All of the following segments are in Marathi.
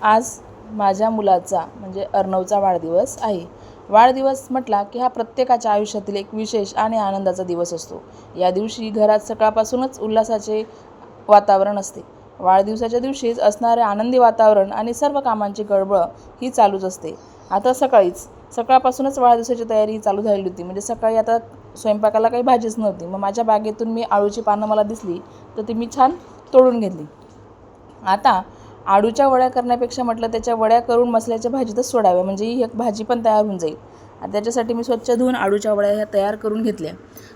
आज माझ्या मुलाचा म्हणजे अर्णवचा वाढदिवस आहे. वाढदिवस म्हटला की हा प्रत्येकाच्या आयुष्यातील एक विशेष आणि आनंदाचा दिवस असतो. या दिवशी घरात सकाळपासूनच उल्हासाचे वातावरण असते. वाढदिवसाच्या दिवशीच असणारे आनंदी वातावरण आणि सर्व कामांची गडबड ही चालूच असते. आता सकाळपासूनच वाढदिवसाची तयारी चालू झालेली होती. म्हणजे सकाळी आता स्वयंपाकाला काही भाजीच नव्हती. मग माझ्या बागेतून मी आळूची पानं मला दिसली तर ती मी छान तोडून घेतली. आता आळूच्या वड्या करण्यापेक्षा म्हटलं त्याच्या वड्या करून मसाल्याच्या भाजीतच सोडाव्या, म्हणजे ही एक भाजी पण तयार होऊन जाईल. आणि त्याच्यासाठी मी स्वच्छ धुवून आळूच्या वड्या ह्या तयार करून घेतल्या.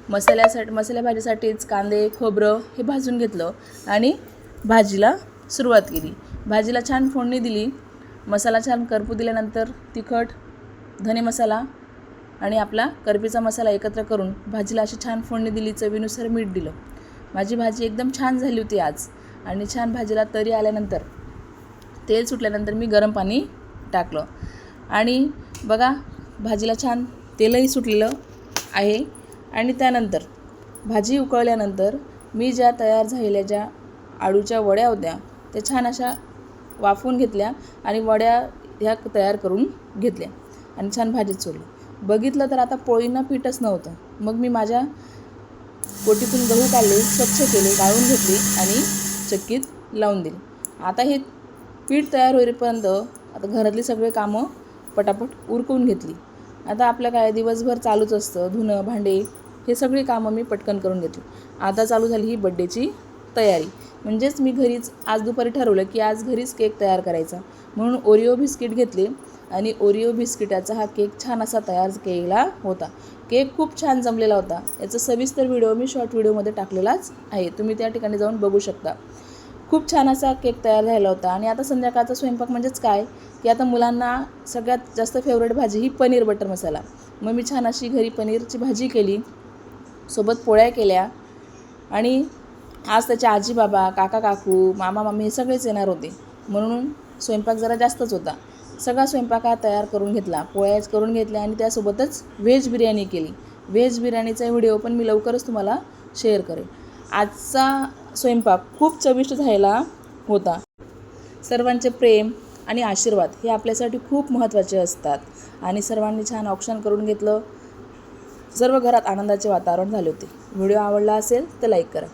मसाल्या भाजीसाठीच कांदे खोबरं हे भाजून घेतलं आणि भाजीला सुरुवात केली. भाजीला छान फोडणी दिली. मसाला छान करपू दिल्यानंतर तिखट, धने मसाला आणि आपला करपीचा मसाला एकत्र करून भाजीला अशी छान फोडणी दिली. चवीनुसार मीठ दिलं. माझी भाजी एकदम छान झाली होती आज. आणि छान भाजीला तरी आल्यानंतर तेल सुटल्यानंतर मी गरम पाणी टाकलं आणि बघा भाजीला छान तेलही सुटलेलं आहे. आणि त्यानंतर भाजी उकळल्यानंतर मी ज्या तयार झालेल्या ज्या आळूच्या वड्या होत्या त्या छान अशा वाफवून घेतल्या आणि वड्या ह्या तयार करून घेतल्या आणि छान भाजीत सोडलं. बघितलं तर आता पोळींना पीठच नव्हतं. मग मी माझ्या कोटीतून गहू काढले, स्वच्छ केले, गाळून घेतले आणि चक्कीत लावून दिली. आता हे पीठ तयार होईपर्यंत आता घरातली सगळे कामं पटापट उरकून घेतली. आता आपलं काय दिवसभर चालूच असतं, धुणं भांडे हे सगळी कामं मी पटकन करून घेतली. आता चालू झाली ही बड्डेची तयारी. म्हणजेच मी घरीच आज दुपारी ठरवलं की आज घरीच केक तयार करायचा, म्हणून ओरिओ बिस्किट घेतले आणि ओरिओ बिस्किटाचा हा केक छान असा तयार केला होता. केक खूप छान जमलेला होता. याचा सविस्तर व्हिडिओ मी शॉर्ट व्हिडिओमध्ये टाकलेलाच आहे, तुम्ही त्या ठिकाणी जाऊन बघू शकता. खूप छान असा केक तयार झाला होता. आणि आता संध्याकाळचा स्वयंपाक म्हणजेच काय की आता मुलांना सगळ्यात जास्त फेवरेट भाजी ही पनीर बटर मसाला. मग मी छान अशी घरी पनीरची भाजी केली, सोबत पोळ्या केल्या. आणि आज त्याचे आजी बाबा, काका काकू, मामा मामी हे सगळेच येणार होते, म्हणून स्वयंपाक जरा जास्तच होता. सगळा स्वयंपाक हा तयार करून घेतला, पोळ्याच करून घेतल्या आणि त्यासोबतच व्हेज बिर्याणी केली. व्हेज बिर्याणीचा व्हिडिओ पण मी लवकरच तुम्हाला शेअर करेन. आजचा स्वयंपाक खूप चविष्ट झालेला होता. सर्वांचे प्रेम आणि आशीर्वाद हे आपल्यासाठी खूप महत्त्वाचे असतात. आणि सर्वांनी छान औक्षण करून घेतलं. सर्व घरात आनंदाचे वातावरण झाले होते. व्हिडिओ आवडला असेल तर लाईक करा.